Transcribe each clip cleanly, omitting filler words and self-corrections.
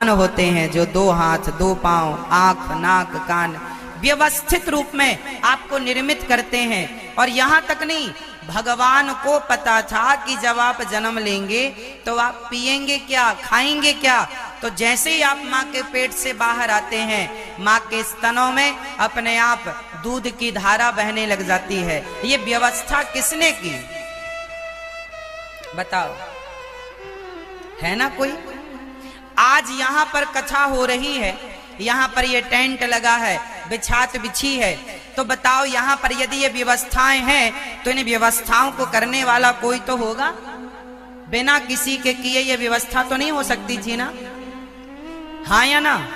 होते हैं जो 2 हाथ 2 पांव, आंख, नाक, कान व्यवस्थित रूप में आपको निर्मित करते हैं। और यहाँ तक नहीं, भगवान को पता था कि जब आप जन्म लेंगे तो आप पिएंगे क्या, खाएंगे क्या। तो जैसे ही आप माँ के पेट से बाहर आते हैं, माँ के स्तनों में अपने आप दूध की धारा बहने लग जाती है। ये व्यवस्था किसने की बताओ, है ना कोई? आज यहाँ पर कथा हो रही है, यहाँ पर ये टेंट लगा है, बिछात बिछी है, तो बताओ यहाँ पर यदि ये व्यवस्थाएं हैं तो इन व्यवस्थाओं को करने वाला कोई तो होगा। बिना किसी के किए ये व्यवस्था तो नहीं हो सकती थी ना, हाँ या ना?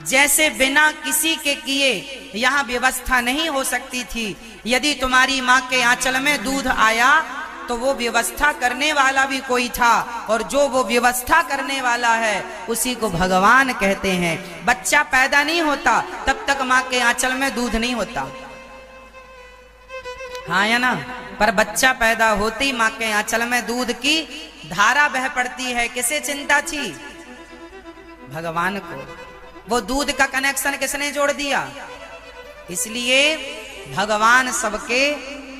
जैसे बिना किसी के किए यहाँ व्यवस्था नहीं हो सकती थी। यदि तुम्हारी माँ के आंचल में दूध आया तो वो व्यवस्था करने वाला भी कोई था, और जो वो व्यवस्था करने वाला है उसी को भगवान कहते हैं। बच्चा पैदा नहीं होता तब तक माँ के आंचल में दूध नहीं होता, हाँ या ना? पर बच्चा पैदा होते ही माँ के आंचल में दूध की धारा बह पड़ती है। किसे चिंता थी? भगवान को। वो दूध का कनेक्शन किसने जोड़ दिया? इसलिए भगवान सबके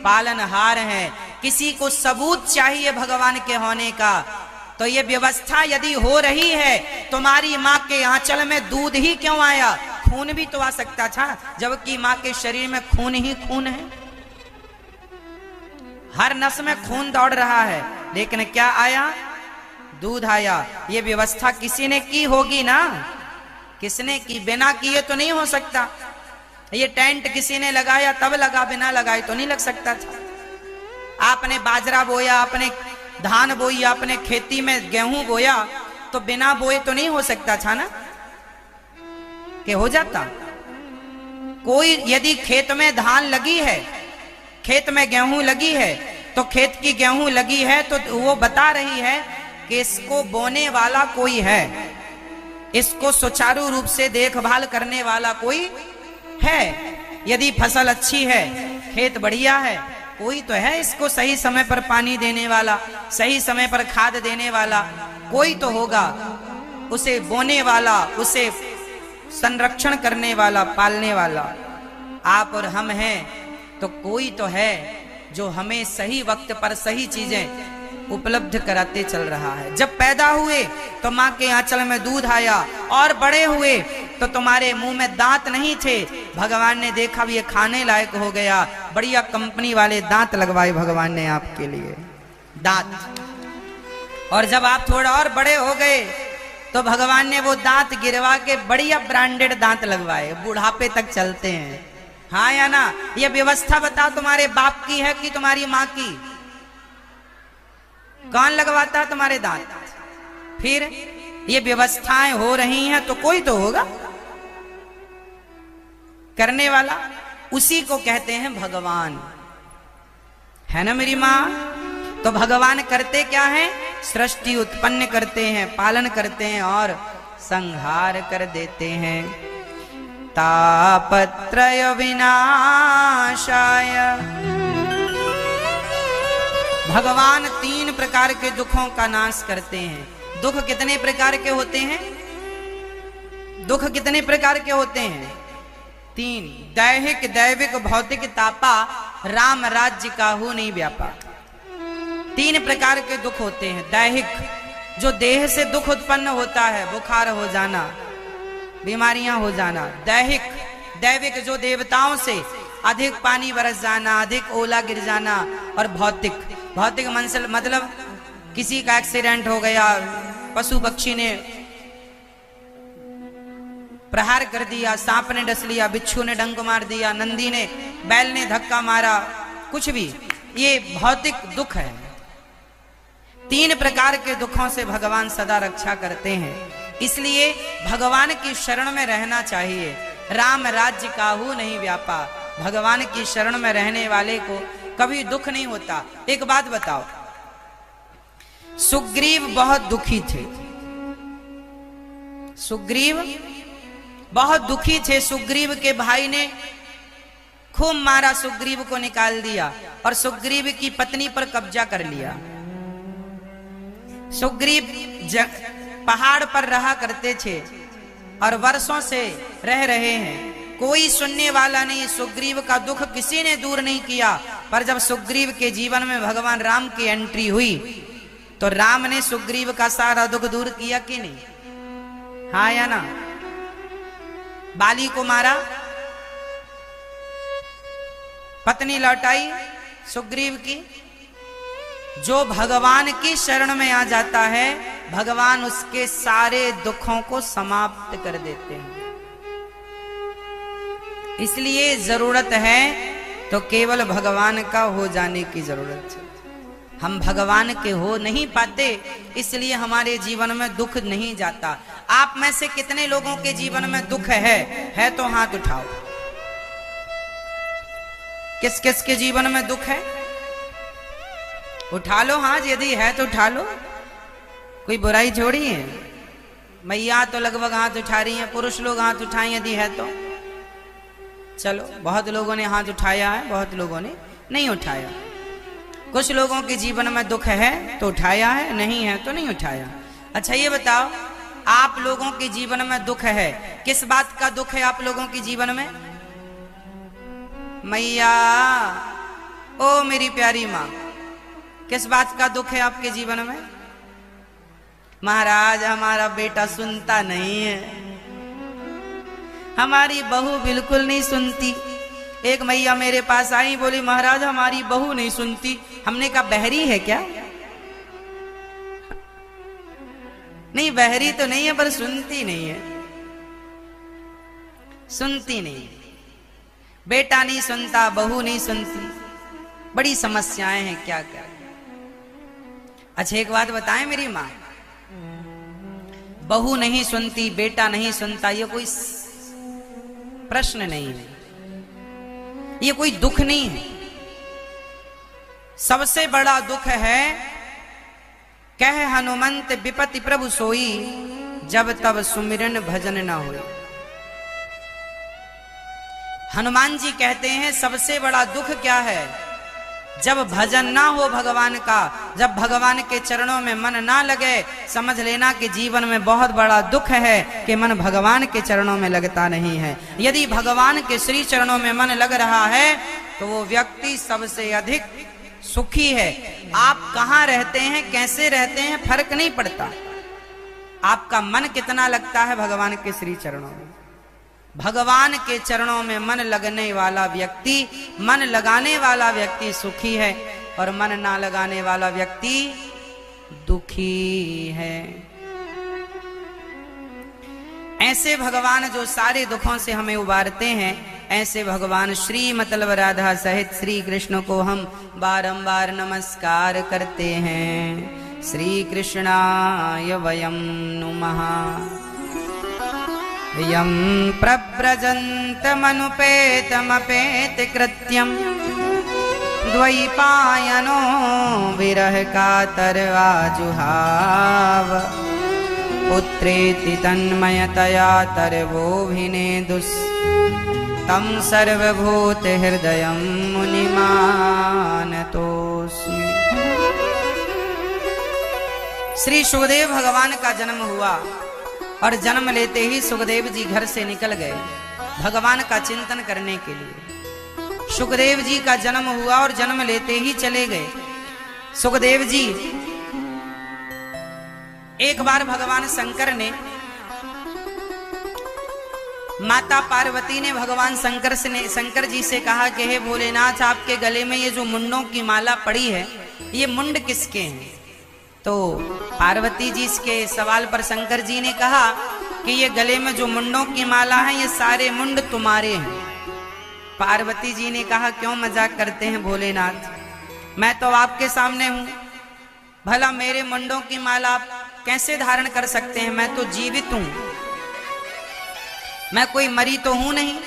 पालनहार हैं। किसी को सबूत चाहिए भगवान के होने का, तो ये व्यवस्था यदि हो रही है, तुम्हारी माँ के आंचल में दूध ही क्यों आया? खून भी तो आ सकता था, जबकि माँ के शरीर में खून ही खून है, हर नस में खून दौड़ रहा है, लेकिन क्या आया? दूध आया। ये व्यवस्था किसी ने की होगी ना, किसने की? बिना किए तो नहीं हो सकता। ये टेंट किसी ने लगाया तब लगा, बिना लगाए तो नहीं लग सकता था। आपने बाजरा बोया, आपने धान बोई, आपने खेती में गेहूं बोया, तो बिना बोए तो नहीं हो सकता था ना, कि हो जाता? कोई यदि खेत में धान लगी है, खेत में गेहूं लगी है, तो खेत की गेहूं लगी है तो वो बता रही है कि इसको बोने वाला कोई है, इसको सुचारू रूप से देखभाल करने वाला कोई है। यदि फसल अच्छी है, खेत बढ़िया है, कोई तो है इसको सही समय पर पानी देने वाला, सही समय पर खाद देने वाला, कोई तो होगा उसे बोने वाला, उसे संरक्षण करने वाला, पालने वाला। आप और हम हैं तो कोई तो है जो हमें सही वक्त पर सही चीजें उपलब्ध कराते चल रहा है। जब पैदा हुए तो माँ के आंचल में दूध आया, और बड़े हुए तो तुम्हारे मुंह में दांत नहीं थे, भगवान ने देखा भी ये खाने लायक हो गया, बढ़िया कंपनी वाले दांत लगवाए भगवान ने आपके लिए, दांत। और जब आप थोड़ा और बड़े हो गए तो भगवान ने वो दांत गिरवा के बढ़िया ब्रांडेड दांत लगवाए, बुढ़ापे तक चलते हैं, हाँ या ना? ये व्यवस्था बताओ तुम्हारे बाप की है कि तुम्हारी माँ की? कौन लगवाता है तुम्हारे दांत? फिर ये व्यवस्थाएं हो रही हैं तो कोई तो होगा करने वाला, उसी को कहते हैं भगवान, है ना मेरी माँ? तो भगवान करते क्या हैं? सृष्टि उत्पन्न करते हैं, पालन करते हैं और संहार कर देते हैं। तापत्रय विनाशाय, भगवान 3 प्रकार के दुखों का नाश करते हैं। दुख कितने प्रकार के होते हैं? दुख कितने प्रकार के होते हैं? 3, दैहिक, दैविक, भौतिक, तापा, राम राज्य काहू नहीं व्यापा। 3 प्रकार के दुख होते हैं। दैहिक, जो देह से दुख उत्पन्न होता है, बुखार हो जाना, बीमारियां हो जाना, दैहिक। दैविक, जो देवताओं से अधिक पानी बरस जाना, अधिक ओला गिर जाना। और भौतिक, भौतिक मतलब किसी का एक्सीडेंट हो गया, पशु पक्षी ने प्रहार कर दिया, सांप ने डस लिया, बिच्छू ने डंक मार दिया, नंदी ने, बैल ने धक्का मारा, कुछ भी, ये भौतिक दुख है। 3 प्रकार के दुखों से भगवान सदा रक्षा करते हैं, इसलिए भगवान की शरण में रहना चाहिए। राम राज्य काहू नहीं व्यापा, भगवान की शरण में रहने वाले को कभी दुख नहीं होता। एक बात बताओ, सुग्रीव बहुत दुखी थे, सुग्रीव बहुत दुखी थे। सुग्रीव के भाई ने खूब मारा, सुग्रीव को निकाल दिया और सुग्रीव की पत्नी पर कब्जा कर लिया। सुग्रीव पहाड़ पर रहा करते थे और वर्षों से रह रहे हैं, कोई सुनने वाला नहीं। सुग्रीव का दुख किसी ने दूर नहीं किया। पर जब सुग्रीव के जीवन में भगवान राम की एंट्री हुई तो राम ने सुग्रीव का सारा दुख दूर किया कि नहीं? हाँ या ना? बाली को मारा, पत्नी लौटाई सुग्रीव की। जो भगवान की शरण में आ जाता है भगवान उसके सारे दुखों को समाप्त कर देते हैं। इसलिए जरूरत है तो केवल भगवान का हो जाने की जरूरत है। हम भगवान के हो नहीं पाते, इसलिए हमारे जीवन में दुख नहीं जाता। आप में से कितने लोगों के जीवन में दुख है तो हाथ उठाओ। किस किस के जीवन में दुख है? उठा लो हाथ, यदि है तो उठा लो, कोई बुराई छोड़ी है। मैया तो लगभग हाथ उठा रही हैं, पुरुष लोग हाथ उठाएं यदि है तो। चलो, बहुत लोगों ने हाथ उठाया है, बहुत लोगों ने नहीं उठाया। कुछ लोगों के जीवन में दुख है तो उठाया है, नहीं है तो नहीं उठाया। अच्छा ये बताओ, आप लोगों के जीवन में दुख है, किस बात का दुख है आप लोगों के जीवन में? मैया, ओ मेरी प्यारी माँ, किस बात का दुख है आपके जीवन में? महाराज हमारा बेटा सुनता नहीं है, हमारी बहू बिल्कुल नहीं सुनती। एक मैया मेरे पास आई, बोली महाराज हमारी बहू नहीं सुनती। हमने कहा बहरी है क्या? नहीं, बहरी तो नहीं है पर सुनती नहीं है, सुनती नहीं। बेटा नहीं सुनता, बहू नहीं सुनती, बड़ी समस्याएं हैं, क्या क्या। अच्छा एक बात बताएं मेरी माँ, बहू नहीं सुनती, बेटा नहीं सुनता, ये कोई प्रश्न नहीं है, ये कोई दुख नहीं है। सबसे बड़ा दुख है कह हनुमंत विपति प्रभु सोई, जब तब सुमिरन भजन न होए। हनुमान जी कहते हैं सबसे बड़ा दुख क्या है? जब भजन ना हो भगवान का, जब भगवान के चरणों में मन ना लगे, समझ लेना कि जीवन में बहुत बड़ा दुख है कि मन भगवान के चरणों में लगता नहीं है। यदि भगवान के श्री चरणों में मन लग रहा है तो वो व्यक्ति सबसे अधिक सुखी है। आप कहाँ रहते हैं, कैसे रहते हैं, फर्क नहीं पड़ता, आपका मन कितना लगता है भगवान के श्री चरणों में। भगवान के चरणों में मन लगने वाला व्यक्ति, मन लगाने वाला व्यक्ति सुखी है और मन ना लगाने वाला व्यक्ति दुखी है। ऐसे भगवान जो सारे दुखों से हमें उबारते हैं, ऐसे भगवान श्री मतलब राधा सहित श्री कृष्ण को हम बारंबार नमस्कार करते हैं। श्री कृष्णाय वयं नुमः। यं प्रव्रजन्तमनुपेतमपेतकृत्यं द्वैपायनो विरह कातरवाजुहाव। पुत्रेति तन्मयतया तरवोऽभिनेदुस् तं सर्वभूतहृदयं मुनिमानतोऽस्मि। श्री सुखदेव भगवान का जन्म हुआ और जन्म लेते ही सुखदेव जी घर से निकल गए भगवान का चिंतन करने के लिए। सुखदेव जी का जन्म हुआ और जन्म लेते ही चले गए सुखदेव जी। एक बार भगवान शंकर ने, माता पार्वती ने भगवान शंकर जी से कहा कि हे भोलेनाथ, आपके गले में ये जो मुंडों की माला पड़ी है, ये मुंड किसके हैं? तो पार्वती जी के सवाल पर शंकर जी ने कहा कि ये गले में जो मुंडों की माला है, ये सारे मुंड तुम्हारे हैं। पार्वती जी ने कहा क्यों मजाक करते हैं भोलेनाथ, मैं तो आपके सामने हूं, भला मेरे मुंडों की माला आप कैसे धारण कर सकते हैं? मैं तो जीवित हूं, मैं कोई मरी तो हूं नहीं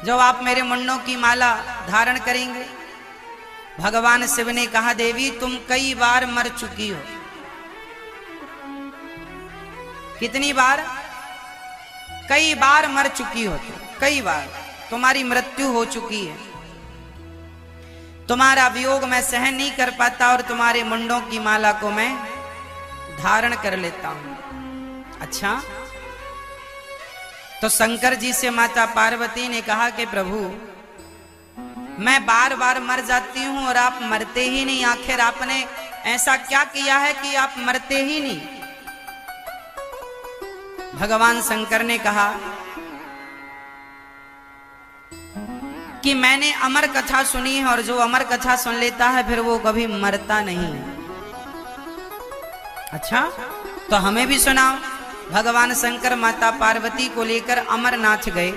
जो आप मेरे मुंडों की माला धारण करेंगे। भगवान शिव ने कहा देवी तुम कई बार मर चुकी हो। कितनी बार? कई बार मर चुकी हो, कई बार तुम्हारी मृत्यु हो चुकी है। तुम्हारा वियोग मैं सहन नहीं कर पाता और तुम्हारे मुंडों की माला को मैं धारण कर लेता हूं। अच्छा, तो शंकर जी से माता पार्वती ने कहा कि प्रभु मैं बार बार मर जाती हूं और आप मरते ही नहीं, आखिर आपने ऐसा क्या किया है कि आप मरते ही नहीं? भगवान शंकर ने कहा कि मैंने अमर कथा सुनी है और जो अमर कथा सुन लेता है फिर वो कभी मरता नहीं। अच्छा, तो हमें भी सुनाओ। भगवान शंकर माता पार्वती को लेकर अमरनाथ गए।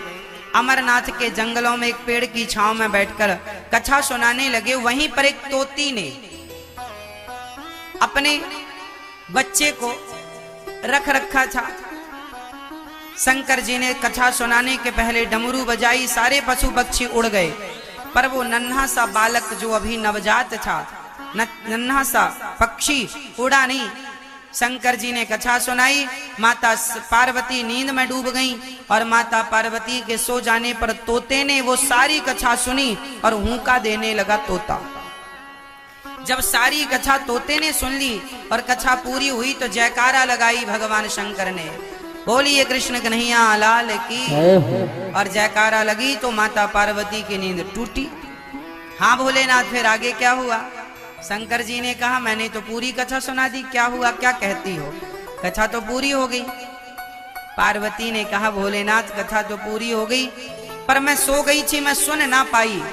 अमरनाथ के जंगलों में एक पेड़ की छांव में बैठकर कथा सुनाने लगे। वहीं पर एक तोती ने अपने बच्चे को रख रखा था। शंकर जी ने कथा सुनाने के पहले डमरू बजाई, सारे पशु पक्षी उड़ गए, पर वो नन्हा सा बालक जो अभी नवजात था, नन्हा सा पक्षी उड़ा नहीं। शंकर जी ने कथा सुनाई, माता पार्वती नींद में डूब गईं और माता पार्वती के सो जाने पर तोते ने वो सारी कथा सुनी और हुंका देने लगा तोता। जब सारी कथा तोते ने सुन ली और कथा पूरी हुई तो जयकारा लगाई भगवान शंकर ने, बोलिए कृष्ण कन्हैया लाल की। और जयकारा लगी तो माता पार्वती की नींद टूटी। हाँ भोलेनाथ, फिर आगे क्या हुआ? शंकर जी ने कहा मैंने तो पूरी कथा सुना दी, क्या हुआ, क्या कहती हो? कथा तो पूरी हो गई। पार्वती ने कहा भोलेनाथ कथा तो पूरी हो गई, पर मैं सो गई थी, मैं सुन ना पाई।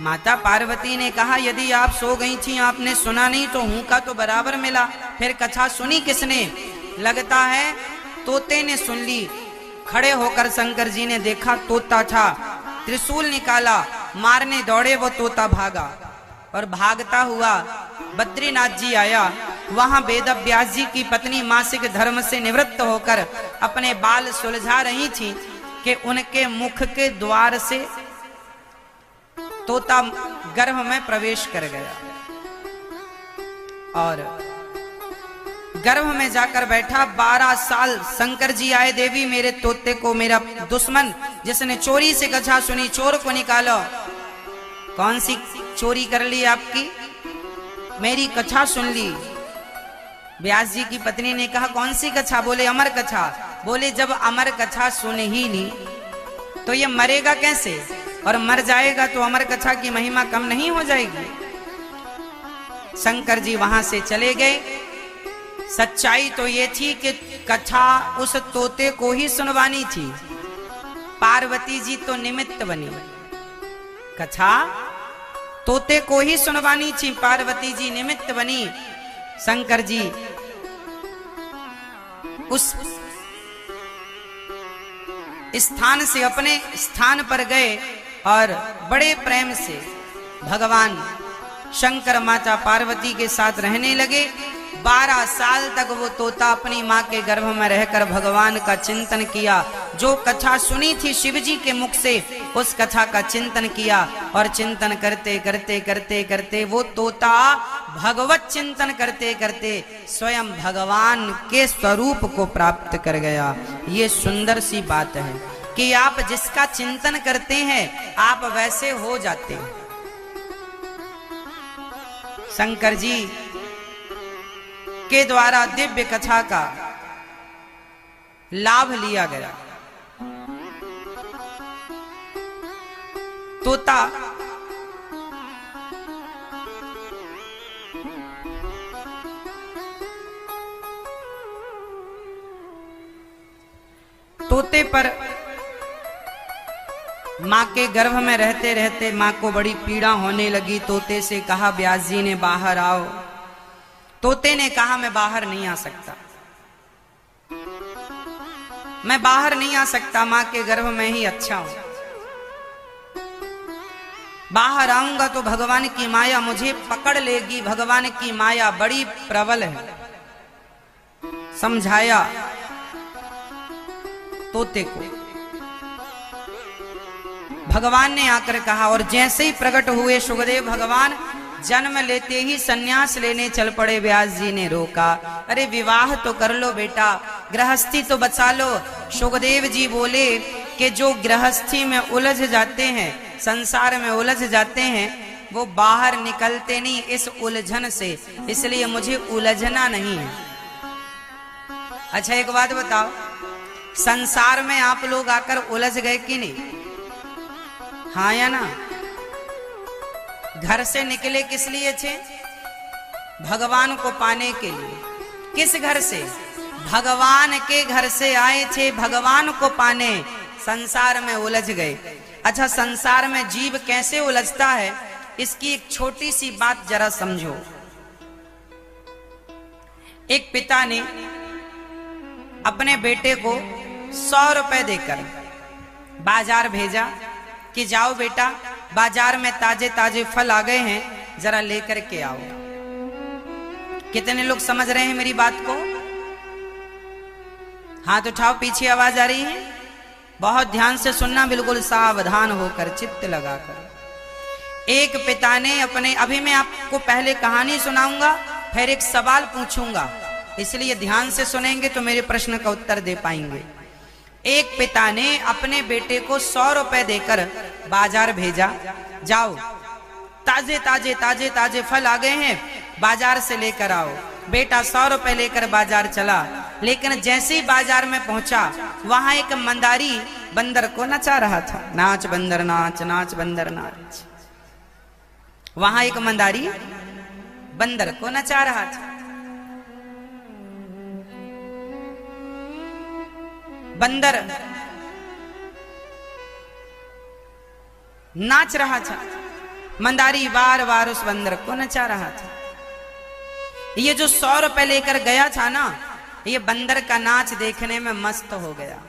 माता पार्वती ने कहा यदि आप सो गई थी, आपने सुना नहीं तो हुंका तो बराबर मिला, फिर कथा सुनी किसने? लगता है तोते ने सुन ली। खड़े होकर शंकर जी ने देखा तोता था, त्रिशूल निकाला, मारने दौड़े, वो तोता भागा और भागता हुआ बद्रीनाथ जी आया। वहां वेद व्यास जी की पत्नी मासिक धर्म से निवृत्त होकर अपने बाल सुलझा रही थी कि उनके मुख के द्वार से तोता गर्भ में प्रवेश कर गया और गर्भ में जाकर बैठा। 12 साल शंकर जी आए, देवी मेरे तोते को, मेरा दुश्मन जिसने चोरी से कथा सुनी, चोर को निकालो। कौन सी चोरी कर ली आपकी? मेरी कथा सुन ली। व्यास जी की पत्नी ने कहा कौन सी कथा? बोले अमर कथा। बोले जब अमर कथा सुन ही ली तो ये मरेगा कैसे? और मर जाएगा तो अमर कथा की महिमा कम नहीं हो जाएगी? शंकर जी वहां से चले गए। सच्चाई तो ये थी कि कथा उस तोते को ही सुनवानी थी, पार्वती जी तो निमित्त बनी। कथा तोते को ही सुनवानी थी, पार्वती जी निमित्त बनी। शंकर जी उस स्थान से अपने स्थान पर गए और बड़े प्रेम से भगवान शंकर माता पार्वती के साथ रहने लगे। 12 साल तक वो तोता अपनी माँ के गर्भ में रहकर भगवान का चिंतन किया। जो कथा सुनी थी शिव जी के मुख से, उस कथा का चिंतन किया और चिंतन करते करते करते करते वो तोता भगवत चिंतन करते करते स्वयं भगवान के स्वरूप को प्राप्त कर गया। ये सुंदर सी बात है कि आप जिसका चिंतन करते हैं आप वैसे हो जाते हैं। शंकर जी के द्वारा दिव्य कथा का लाभ लिया गया। तोता तोते पर मां के गर्भ में रहते रहते मां को बड़ी पीड़ा होने लगी। तोते से कहा व्यास जी ने बाहर आओ। तोते ने कहा मैं बाहर नहीं आ सकता, मैं बाहर नहीं आ सकता, मां के गर्भ में ही अच्छा हूं। बाहर आऊंगा तो भगवान की माया मुझे पकड़ लेगी। भगवान की माया बड़ी प्रबल है। समझाया तोते को। भगवान ने आकर कहा और जैसे ही प्रकट हुए सुखदेव भगवान जन्म लेते ही सन्यास लेने चल पड़े। व्यास जी ने रोका, अरे विवाह तो कर लो बेटा, गृहस्थी तो बचा लो। सुखदेव जी बोले कि जो गृहस्थी में उलझ जाते हैं, संसार में उलझ जाते हैं, वो बाहर निकलते नहीं इस उलझन से, इसलिए मुझे उलझना नहीं है। अच्छा एक बात बताओ, संसार में आप लोग आकर उलझ गए कि नहीं? हाँ या ना? घर से निकले किस लिए थे? भगवान को पाने के लिए। किस घर से? भगवान के घर से आए थे भगवान को पाने, संसार में उलझ गए। अच्छा, संसार में जीव कैसे उलझता है, इसकी एक छोटी सी बात जरा समझो। एक पिता ने अपने बेटे को 100 रुपए देकर बाजार भेजा कि जाओ बेटा, बाजार में ताजे ताजे फल आ गए हैं, जरा लेकर के आओ। कितने लोग समझ रहे हैं मेरी बात को? हाथ उठाओ, पीछे आवाज आ रही है? बहुत ध्यान से सुनना, बिल्कुल सावधान होकर, चित्त लगाकर। एक पिता ने अपने, अभी मैं आपको पहले कहानी सुनाऊंगा, फिर एक सवाल पूछूंगा, इसलिए ध्यान से सुनेंगे तो मेरे प्रश्न का उत्तर दे पाएंगे। एक पिता ने अपने बेटे को 100 रुपए देकर बाजार भेजा, जाओ ताजे ताजे ताजे ताजे फल आ गए हैं, बाजार से लेकर आओ। बेटा 100 रुपए लेकर बाजार चला, लेकिन जैसे ही बाजार में पहुंचा, वहां एक मंदारी बंदर को नचा रहा था। नाच बंदर नाच, नाच बंदर नाच। वहां एक मंदारी बंदर को नचा रहा था। बंदर नाच रहा था, मंदारी बार बार उस बंदर को नचा रहा था। ये जो 100 रुपए लेकर गया था ना, ये बंदर का नाच देखने में मस्त हो गया।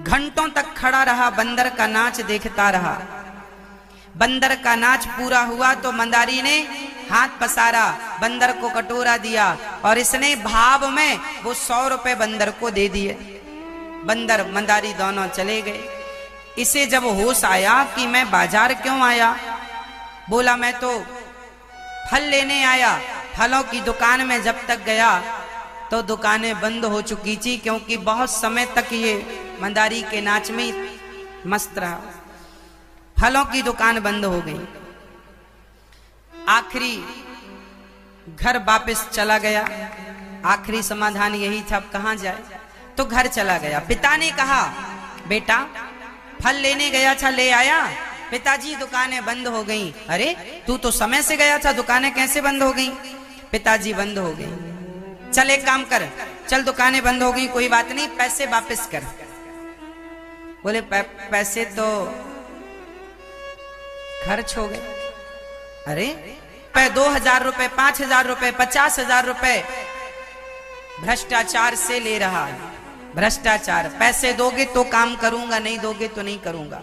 घंटों तक खड़ा रहा, बंदर का नाच देखता रहा। बंदर का नाच पूरा हुआ तो मंदारी ने हाथ पसारा, बंदर को कटोरा दिया और इसने भाव में वो 100 रुपए बंदर को दे दिए। बंदर मंदारी दोनों चले गए। इसे जब होश आया कि मैं बाजार क्यों आया, बोला मैं तो फल लेने आया। फलों की दुकान में जब तक गया तो दुकानें बंद हो चुकी थी, क्योंकि बहुत समय तक ये मंदारी के नाच में मस्त रहा। फलों की दुकान बंद हो गई। आखिरी घर वापस चला गया। आखिरी समाधान यही था, अब कहां जाए, तो घर चला गया। पिता ने कहा, बेटा फल लेने गया था, ले आया? पिताजी दुकानें बंद हो गई। अरे तू तो समय से गया था, दुकानें कैसे बंद हो गई? पिताजी बंद हो गई। चल एक काम कर, चल दुकानें बंद हो गई, कोई बात नहीं, पैसे वापस कर। बोले पैसे तो खर्च हो गए। अरे 2000 रुपए, 5000 रुपए, 50,000 रुपए भ्रष्टाचार से ले रहा है। भ्रष्टाचार, पैसे दोगे तो काम करूंगा, नहीं दोगे तो नहीं करूंगा।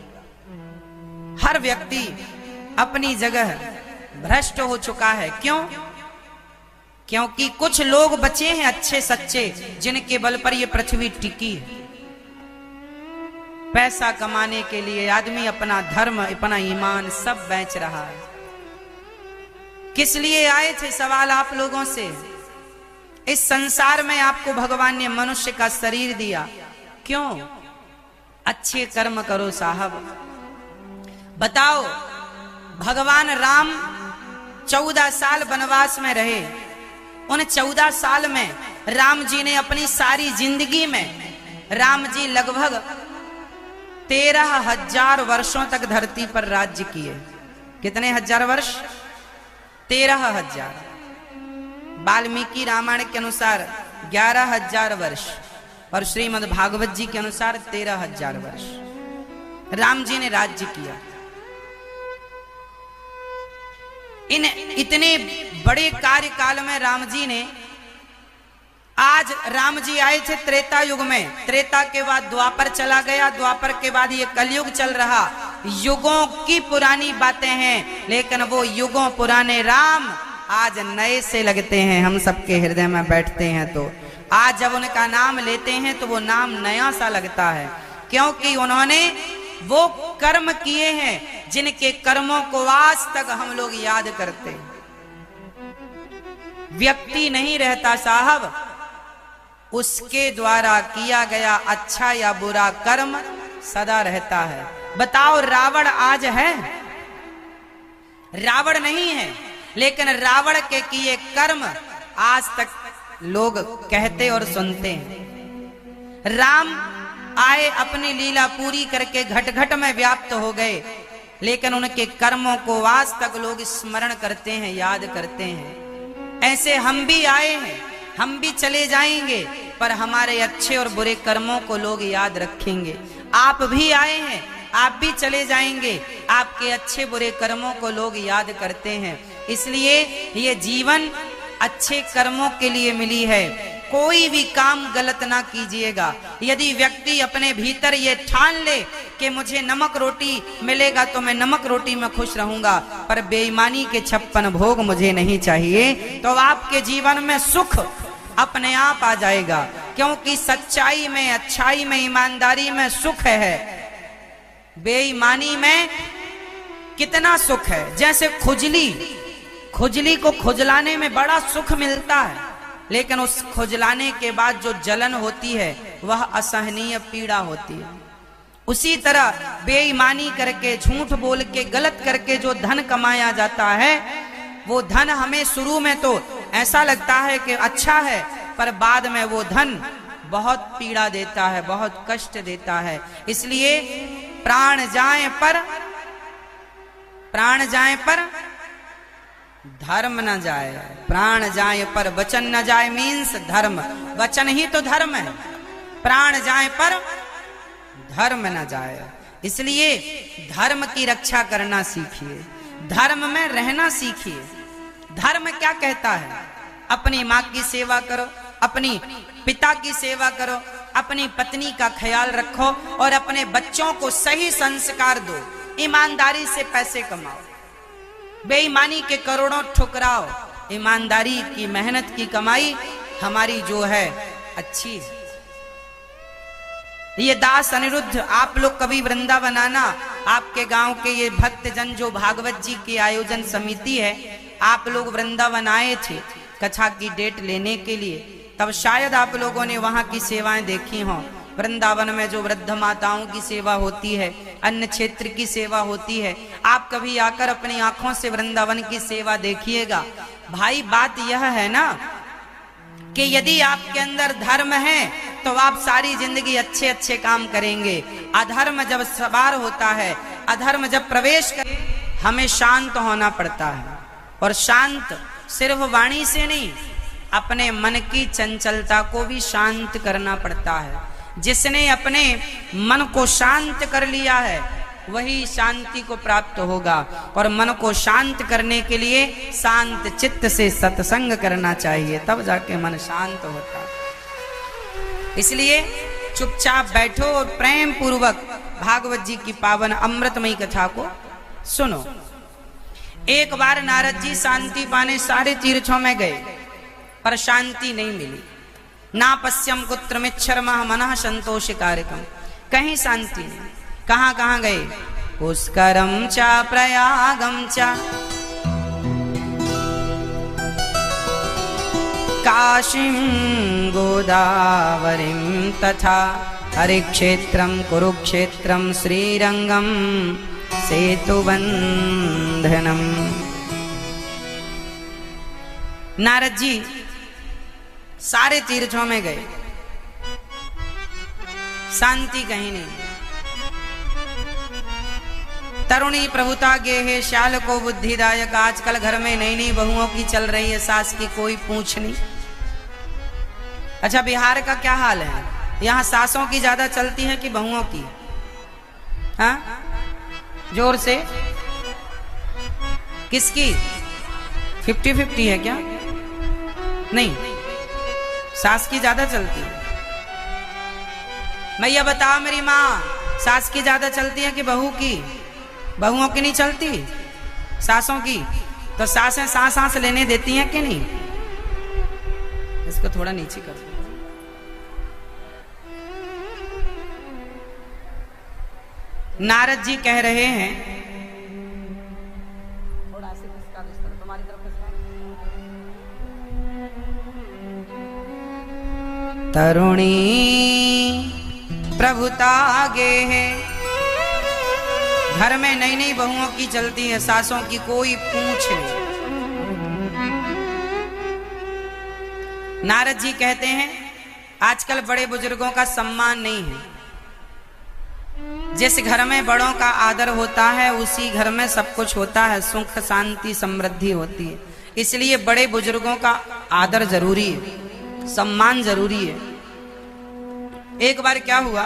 हर व्यक्ति अपनी जगह भ्रष्ट हो चुका है। क्यों? क्योंकि कुछ लोग बचे हैं अच्छे सच्चे, जिनके बल पर यह पृथ्वी टिकी है। पैसा कमाने के लिए आदमी अपना धर्म, अपना ईमान सब बेच रहा है। किस लिए आए थे सवाल आप लोगों से? इस संसार में आपको भगवान ने मनुष्य का शरीर दिया, क्यों? अच्छे कर्म करो साहब। बताओ, भगवान राम 14 साल वनवास में रहे। उन 14 साल में राम जी ने अपनी सारी जिंदगी में, राम जी लगभग 13,000 वर्षों तक धरती पर राज्य किए। कितने हजार वर्ष? 13,000। वाल्मीकि रामायण के अनुसार 11,000 वर्ष और श्रीमद् भागवत जी के अनुसार 13,000 वर्ष राम जी ने राज्य किया। इन इतने बड़े कार्यकाल में राम जी ने, आज राम जी आए थे त्रेता युग में, त्रेता के बाद द्वापर चला गया, द्वापर के बाद ये कलयुग चल रहा। युगों की पुरानी बातें हैं, लेकिन वो युगों पुराने राम आज नए से लगते हैं, हम सबके हृदय में बैठते हैं। तो आज जब उनका नाम लेते हैं तो वो नाम नया सा लगता है, क्योंकि उन्होंने वो कर्म किए हैं जिनके कर्मों को आज तक हम लोग याद करते हैं। व्यक्ति नहीं रहता साहब, उसके द्वारा किया गया अच्छा या बुरा कर्म सदा रहता है। बताओ, रावण आज है? रावण नहीं है, लेकिन रावण के किए कर्म आज तक लोग कहते और सुनते हैं। राम आए, अपनी लीला पूरी करके घट घट में व्याप्त हो गए, लेकिन उनके कर्मों को आज तक लोग स्मरण करते हैं, याद करते हैं। ऐसे हम भी आए हैं, हम भी चले जाएंगे, पर हमारे अच्छे और बुरे कर्मों को लोग याद रखेंगे। आप भी आए हैं, आप भी चले जाएंगे, आपके अच्छे बुरे कर्मों को लोग याद करते हैं। इसलिए ये जीवन अच्छे कर्मों के लिए मिली है। कोई भी काम गलत ना कीजिएगा। यदि व्यक्ति अपने भीतर ये ठान ले कि मुझे नमक रोटी मिलेगा तो मैं नमक रोटी में खुश रहूंगा, पर बेईमानी के 56 भोग मुझे नहीं चाहिए, तो आपके जीवन में सुख अपने आप आ जाएगा। क्योंकि सच्चाई में, अच्छाई में, ईमानदारी में सुख है। बेईमानी में कितना सुख है। जैसे खुजली को खुजलाने में बड़ा सुख मिलता है, लेकिन उस खुजलाने के बाद जो जलन होती है वह असहनीय पीड़ा होती है। उसी तरह बेईमानी करके, झूठ बोल के, गलत करके जो धन कमाया जाता है, वो धन हमें शुरू में तो ऐसा लगता है कि अच्छा है, पर बाद में वो धन बहुत पीड़ा देता है, बहुत कष्ट देता है। इसलिए प्राण जाए पर धर्म न जाए, प्राण जाए पर वचन न जाए। मीन्स धर्म, वचन ही तो धर्म है। प्राण जाए पर धर्म न जाए। इसलिए धर्म की रक्षा करना सीखिए, धर्म में रहना सीखिए। धर्म क्या कहता है? अपनी माँ की सेवा करो, अपनी पिता की सेवा करो, अपनी पत्नी का ख्याल रखो और अपने बच्चों को सही संस्कार दो। ईमानदारी से पैसे कमाओ, बेईमानी के करोड़ों ठुकराओ। ईमानदारी की, मेहनत की कमाई हमारी जो है अच्छी है। ये दास अनिरुद्ध, आप लोग कभी वृंदावन आना, आपके गांव के ये भक्तजन जो भागवत जी की आयोजन समिति है, आप लोग वृंदावन आए थे कथा की डेट लेने के लिए, तब शायद आप लोगों ने वहां की सेवाएं देखी हों। वृंदावन में जो वृद्ध माताओं की सेवा होती है, अन्य क्षेत्र की सेवा होती है, आप कभी आकर अपनी आंखों से वृंदावन की सेवा देखिएगा। भाई बात यह है ना कि यदि आपके अंदर धर्म है तो आप सारी जिंदगी अच्छे अच्छे काम करेंगे। अधर्म जब सवार होता है, अधर्म जब प्रवेश करे, हमें शांत होना पड़ता है। और शांत सिर्फ वाणी से नहीं, अपने मन की चंचलता को भी शांत करना पड़ता है। जिसने अपने मन को शांत कर लिया है वही शांति को प्राप्त होगा। और मन को शांत करने के लिए शांत चित्त से सत्संग करना चाहिए, तब जाके मन शांत होता है। इसलिए चुपचाप बैठो और प्रेम पूर्वक भागवत जी की पावन अमृतमयी कथा को सुनो। एक बार नारद जी शांति पाने सारे तीर्थों में गए, पर शांति नहीं मिली। ना पश्यम कुत्र मिच्छर्मः मनः संतोषकारकम, कहीं शांति नहीं। कहां कहां गए? पुष्करम च प्रयागम च काशीं गोदावरीं तथा हरिक्षेत्रं कुरुक्षेत्रं श्रीरंगम सेतुबंधनम। नारद जी सारे तीर्थों में गए, शांति कहीं नहीं। तरुणी प्रभुता गे है श्याल को बुद्धिदायक। आजकल घर में नई नई बहुओं की चल रही है, सास की कोई पूछ नहीं। अच्छा, बिहार का क्या हाल है? यहाँ सासों की ज्यादा चलती है कि बहुओं की? हाँ, जोर से। किसकी? 50-50 है क्या? नहीं, सास की ज्यादा चलती है। मैया बताओ मेरी माँ, सास की ज्यादा चलती है कि बहू की? बहुओं की नहीं चलती, सासों की। तो सासें सांस सांस लेने देती हैं कि नहीं? इसको थोड़ा नीचे कर। नारद जी कह रहे हैं, थोड़ा ऐसे खिसका दो, तुम्हारी तरफ खिसका। तरुणी प्रभुता गे है, घर में नई नई बहुओं की चलती है, सासों की कोई पूछ नहीं। नारद जी कहते हैं आजकल बड़े बुजुर्गों का सम्मान नहीं है। जिस घर में बड़ों का आदर होता है उसी घर में सब कुछ होता है, सुख शांति समृद्धि होती है। इसलिए बड़े बुजुर्गों का आदर जरूरी है, सम्मान जरूरी है। एक बार क्या हुआ,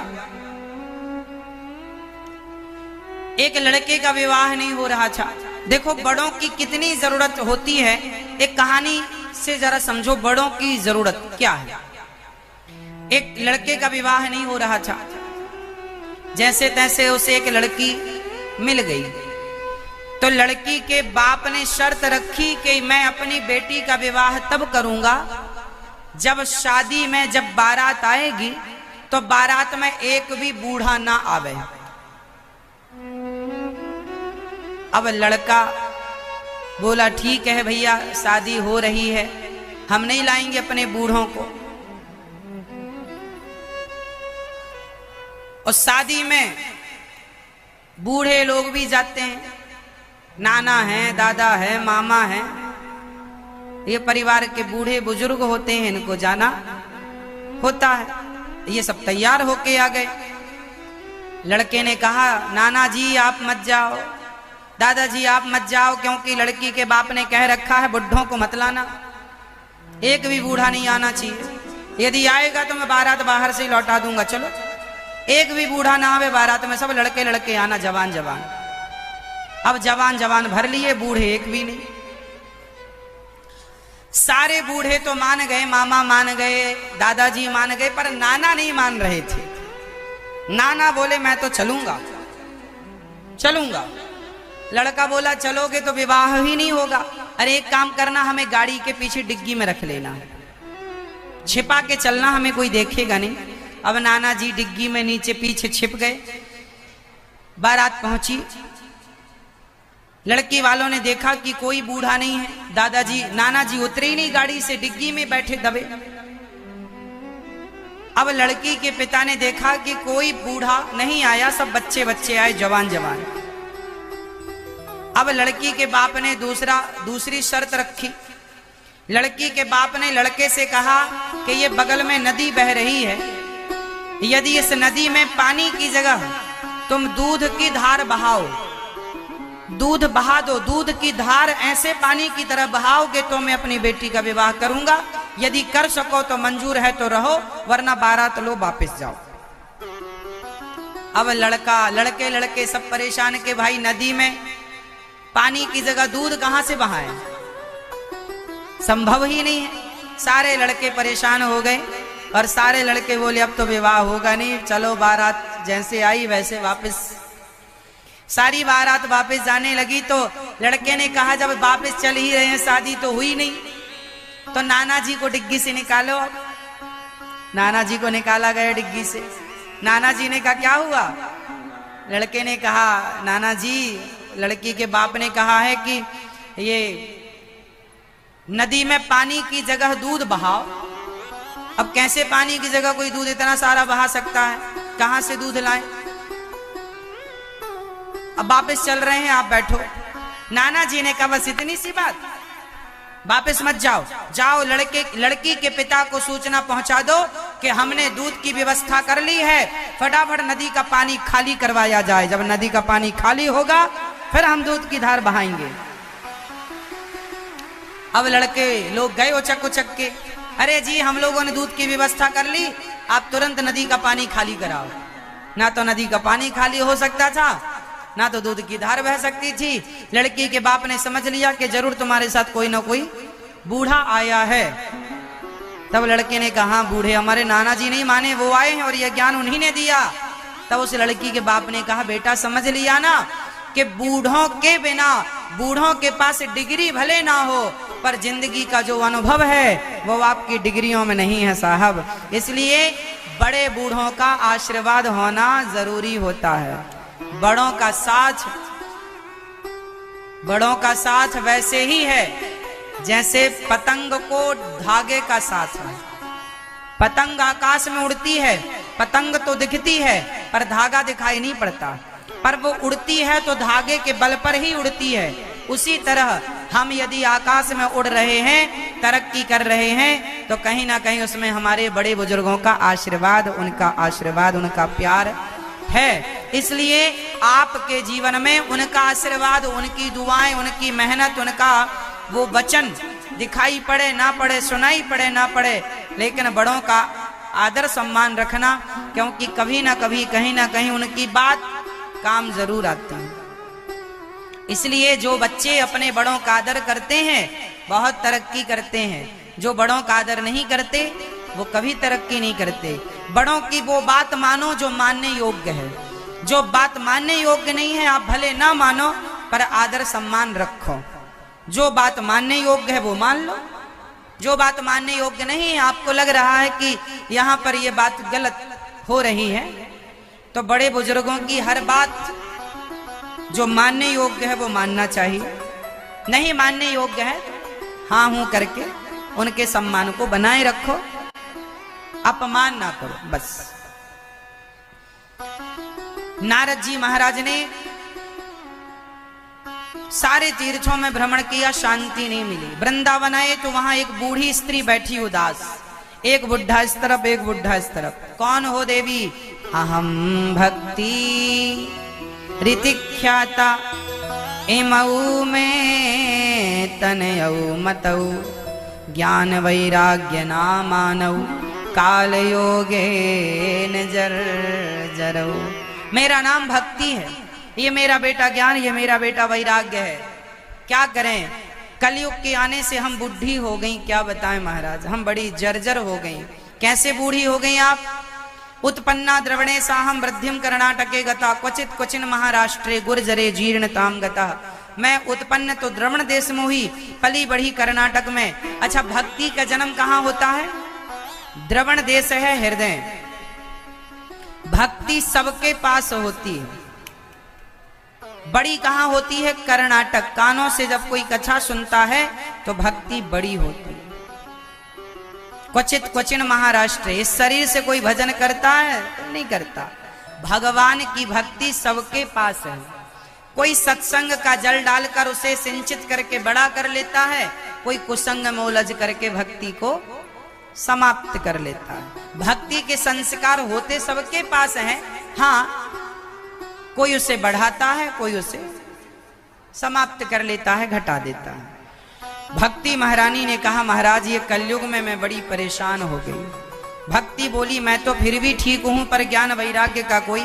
एक लड़के का विवाह नहीं हो रहा था। देखो बड़ों की कितनी जरूरत होती है। एक कहानी से जरा समझो बड़ों की जरूरत क्या है। एक लड़के का विवाह नहीं हो रहा था, जैसे तैसे उसे एक लड़की मिल गई। तो लड़की के बाप ने शर्त रखी कि मैं अपनी बेटी का विवाह तब करूंगा जब शादी में जब बारात आएगी तो बारात में एक भी बूढ़ा ना आवे। अब लड़का बोला ठीक है भैया, शादी हो रही है, हम नहीं लाएंगे अपने बूढ़ों को। और शादी में बूढ़े लोग भी जाते हैं, नाना है, दादा है, मामा है, ये परिवार के बूढ़े बुजुर्ग होते हैं, इनको जाना होता है। ये सब तैयार होके आ गए। लड़के ने कहा नाना जी आप मत जाओ, दादाजी आप मत जाओ, क्योंकि लड़की के बाप ने कह रखा है बुढ़ों को मत लाना, एक भी बूढ़ा नहीं आना चाहिए। यदि आएगा तो मैं बारात बाहर से ही लौटा दूंगा। चलो एक भी बूढ़ा ना आवे बारात में, सब लड़के लड़के आना, जवान जवान। अब जवान जवान भर लिए, बूढ़े एक भी नहीं। सारे बूढ़े तो मान गए, मामा मान गए, दादाजी मान गए, पर नाना नहीं मान रहे थे। नाना बोले मैं तो चलूंगा चलूंगा। लड़का बोला चलोगे तो विवाह ही नहीं होगा। अरे एक काम करना, हमें गाड़ी के पीछे डिग्गी में रख लेना, छिपा के चलना, हमें कोई देखेगा नहीं। अब नाना जी डिग्गी में नीचे पीछे छिप गए। बारात पहुंची, लड़की वालों ने देखा कि कोई बूढ़ा नहीं है। दादाजी नाना जी उतरे ही नहीं गाड़ी से, डिग्गी में बैठे दबे। अब लड़की के पिता ने देखा कि कोई बूढ़ा नहीं आया, सब बच्चे बच्चे आए, जवान जवान। अब लड़की के बाप ने दूसरी शर्त रखी। लड़की के बाप ने लड़के से कहा कि ये बगल में नदी बह रही है, यदि इस नदी में पानी की जगह तुम दूध की धार बहाओ, दूध बहा दो, दूध की धार ऐसे पानी की तरह बहाओगे तो मैं अपनी बेटी का विवाह करूंगा। यदि कर सको तो मंजूर है तो रहो, वरना बारात लो वापस जाओ। अब लड़के लड़के सब परेशान के भाई नदी में पानी की जगह दूध कहां से बहाएं, संभव ही नहीं है। सारे लड़के परेशान हो गए और सारे लड़के बोले अब तो विवाह होगा नहीं, चलो बारात जैसे आई वैसे वापस। सारी बारात वापस जाने लगी तो लड़के ने कहा जब वापस चल ही रहे हैं, शादी तो हुई नहीं, तो नाना जी को डिग्गी से निकालो। नाना जी को निकाला गया डिग्गी से। नाना जी ने कहा क्या हुआ? लड़के ने कहा नाना जी, लड़की के बाप ने कहा है कि ये नदी में पानी की जगह दूध बहाओ। अब कैसे पानी की जगह कोई दूध इतना सारा बहा सकता है, कहां से दूध लाएं? अब वापस चल रहे हैं, आप बैठो। नाना जी ने कहा बस इतनी सी बात, वापस मत जाओ, जाओ लड़की के पिता को सूचना पहुंचा दो कि हमने दूध की व्यवस्था कर ली है, फटाफट नदी का पानी खाली करवाया जाए। जब नदी का पानी खाली होगा फिर हम दूध की धार बहाएंगे। अब लड़के लोग गए उचक उचक के, अरे जी हम लोगों ने दूध की व्यवस्था कर ली, आप तुरंत नदी का पानी खाली कराओ। ना तो नदी का पानी खाली हो सकता था, ना तो दूध की धार बह सकती थी। लड़की के बाप ने समझ लिया कि जरूर तुम्हारे साथ कोई ना कोई बूढ़ा आया है। तब लड़के ने कहा बूढ़े हमारे नाना जी नहीं माने, वो आए हैं और यह ज्ञान उन्हीं ने दिया। तब उस लड़की के बाप ने कहा बेटा समझ लिया ना कि बूढ़ों के बिना, बूढ़ों के पास डिग्री भले ना हो पर जिंदगी का जो अनुभव है वो आपकी डिग्रियों में नहीं है साहब। इसलिए बड़े बूढ़ों का आशीर्वाद होना जरूरी होता है। बड़ों का साथ वैसे ही है जैसे पतंग को धागे का साथ है। पतंग आकाश में उड़ती है, पतंग तो दिखती है पर धागा दिखाई नहीं पड़ता, पर वो उड़ती है तो धागे के बल पर ही उड़ती है। उसी तरह हम यदि आकाश में उड़ रहे हैं, तरक्की कर रहे हैं, तो कहीं ना कहीं उसमें हमारे बड़े बुजुर्गों का आशीर्वाद, उनका प्यार है। इसलिए आपके जीवन में उनका आशीर्वाद, उनकी दुआएं, उनकी मेहनत, उनका वो वचन दिखाई पड़े ना पड़े, सुनाई पड़े ना पड़े, लेकिन बड़ों का आदर सम्मान रखना, क्योंकि कभी ना कभी कहीं ना कहीं उनकी बात काम जरूर आती है। इसलिए जो बच्चे अपने बड़ों का आदर करते हैं बहुत तरक्की करते हैं, जो बड़ों का आदर नहीं करते वो कभी तरक्की नहीं करते। बड़ों की वो बात मानो जो मानने योग्य है, जो बात मानने योग्य नहीं है आप भले ना मानो पर आदर सम्मान रखो। जो बात मानने योग्य है वो मान लो, जो बात मानने योग्य नहीं है, आपको लग रहा है कि यहाँ पर ये बात गलत हो रही है, तो बड़े बुजुर्गों की हर बात जो मानने योग्य है वो मानना चाहिए। नहीं मानने योग्य है हाँ हूं करके उनके सम्मान को बनाए रखो, अपमान ना करो बस। नारद जी महाराज ने सारे तीर्थों में भ्रमण किया, शांति नहीं मिली। वृंदावन आए तो वहां एक बूढ़ी स्त्री बैठी उदास, एक बुढ़ा इस तरफ, एक बुढ़ा इस तरफ। कौन हो देवी? अहम भक्ति ऋतिख्याता इमऊ में तनयऊ मतऊ ज्ञान वैराग्य नामानऊ काल योगे नजर जरऊ। मेरा नाम भक्ति है, ये मेरा बेटा ज्ञान, ये मेरा बेटा वैराग्य है। क्या करें, कलयुग के आने से हम बूढ़ी हो गई, क्या बताएं महाराज, हम बड़ी जर्जर हो गई। कैसे बूढ़ी हो गई आप? उत्पन्ना द्रवणे साहम वृद्धिम कर्णाटके गता क्वचित क्वचिन महाराष्ट्रे गुर्जरे जीर्णताम गता। मैं उत्पन्न तो द्रवण देश में हुई, पली बढ़ी कर्नाटक में। अच्छा, भक्ति का जन्म कहाँ होता है? द्रवण देश है हृदय। भक्ति सबके पास होती है, बड़ी कहाँ होती है? कर्नाटक। कानों से जब कोई कथा सुनता है तो भक्ति बड़ी होती है। क्वचित क्वचिन महाराष्ट्र, इस शरीर से कोई भजन करता है? नहीं करता। भगवान की भक्ति सबके पास है। कोई सत्संग का जल डालकर उसे सिंचित करके बड़ा कर लेता है, कोई कुसंग में उलझ करके भक्ति को समाप्त कर लेता है। भक्ति के संस्कार होते सबके पास हैं, हाँ कोई उसे बढ़ाता है, कोई उसे समाप्त कर लेता है, घटा देता है। भक्ति महारानी ने कहा महाराज ये कलयुग में मैं बड़ी परेशान हो गई। भक्ति बोली मैं तो फिर भी ठीक हूं, पर ज्ञान वैराग्य का कोई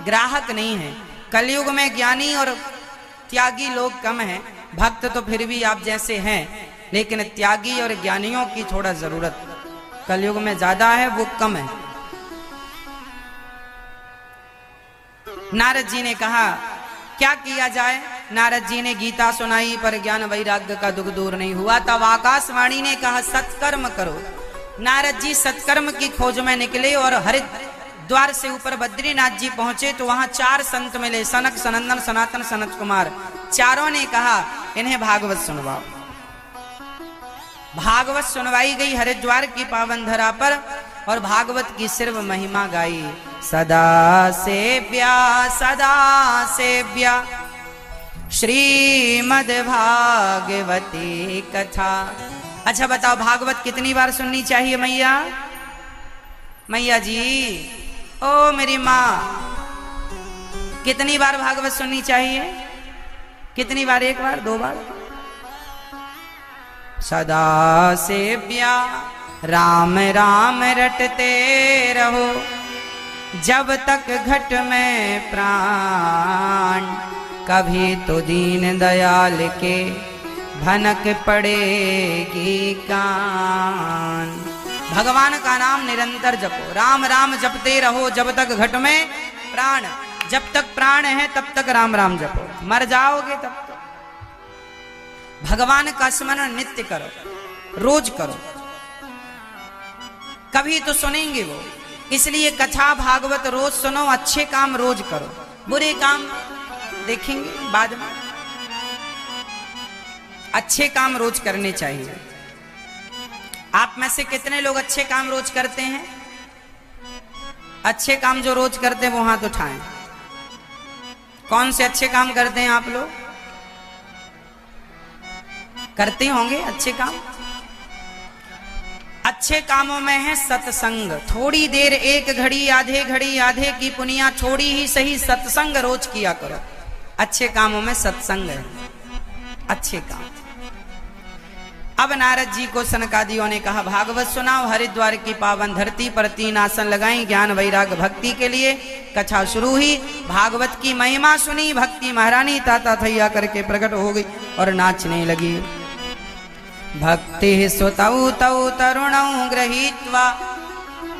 ग्राहक नहीं है। कलयुग में ज्ञानी और त्यागी लोग कम हैं, भक्त तो फिर भी आप जैसे हैं, लेकिन त्यागी और ज्ञानियों की थोड़ा जरूरत कलयुग में ज्यादा है, वो कम है। नारद जी ने कहा क्या किया जाए? नारद जी ने गीता सुनाई पर ज्ञान वैराग्य का दुख दूर नहीं हुआ। तब आकाशवाणी ने कहा सत्कर्म करो। नारद जी सत्कर्म की खोज में निकले और हरिद्वार से ऊपर बद्रीनाथ जी पहुंचे तो वहां 4 संत मिले, सनक, सनंदन, सनातन, सनत कुमार। चारों ने कहा इन्हें भागवत सुनवाओ। भागवत सुनवाई गई हरिद्वार की पावन धरा पर और भागवत की सिर्फ महिमा गाई। सदा सेव्या श्रीमद् भागवती कथा। अच्छा बताओ भागवत कितनी बार सुननी चाहिए मैया? मैया जी, ओ मेरी माँ, कितनी बार भागवत सुननी चाहिए? कितनी बार? 1 बार, 2 बार? सदा सेव्या राम राम रटते रहो, जब तक घट में प्राण, कभी तो दीन दयाल के भनक पड़ेगी कान। भगवान का नाम निरंतर जपो, राम राम जपते रहो जब तक घट में प्राण। जब तक प्राण है तब तक राम राम जपो, मर जाओगे तब तक। भगवान का स्मरण नित्य करो, रोज करो, कभी तो सुनेंगे वो। इसलिए कथा भागवत रोज सुनो, अच्छे काम रोज करो, बुरे काम देखेंगे बाद में। अच्छे काम रोज करने चाहिए। आप में से कितने लोग अच्छे काम रोज करते हैं? अच्छे काम जो रोज करते हैं वो हाथ उठाएं। कौन से अच्छे काम करते हैं आप लोग? करते होंगे अच्छे काम। अच्छे कामों में है सत्संग। थोड़ी देर, एक घड़ी, आधे घड़ी, आधे की पुनिया थोड़ी ही सही, सत्संग रोज किया करो। अच्छे कामों में सत्संग है, अच्छे काम। अब नारद जी को सनकादियों ने कहा भागवत सुनाओ। हरिद्वार की पावन धरती पर 3 आसन लगाई ज्ञान वैराग भक्ति के लिए। कथा शुरू हुई, भागवत की महिमा सुनी। भक्ति महारानी ताता थैया करके प्रकट हो गई और नाचने लगी। भक्ति सुतौ तौ तरुणौ गृहीत्वा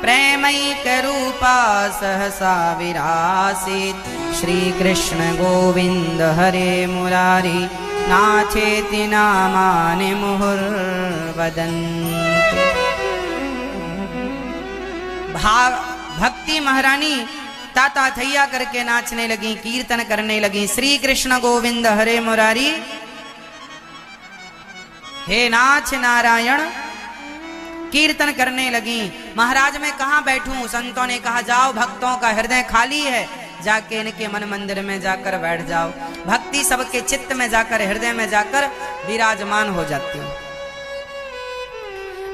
प्रेमैक रूपा सहसा विरासीत्। श्री कृष्ण गोविंद हरे मुरारी नाथेति नामानि मुहुर्वदन्ति। भक्ति महारानी ताता थैया करके नाचने लगी, कीर्तन करने लगी। श्री कृष्ण गोविंद हरे मुरारी, हे नाथ नारायण, कीर्तन करने लगी। महाराज मैं कहाँ बैठूं? संतों ने कहा जाओ, भक्तों का हृदय खाली है, जाके इनके मन मंदिर में जाकर बैठ जाओ। भक्ति सबके चित्त में जाकर, हृदय में जाकर विराजमान हो जाती है।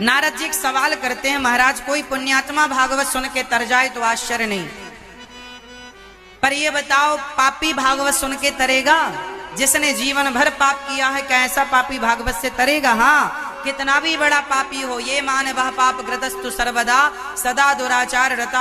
नारद जी सवाल करते हैं, महाराज कोई पुण्यात्मा भागवत सुन के तर जाए तो आश्चर्य नहीं, पर ये बताओ पापी भागवत सुन के तरेगा? जिसने जीवन भर पाप किया है, क्या ऐसा पापी भागवत से तरेगा? हाँ, कितना भी बड़ा पापी हो, ये मान वह पाप ग्रतस्तु सर्वदा सदा दुराचार रता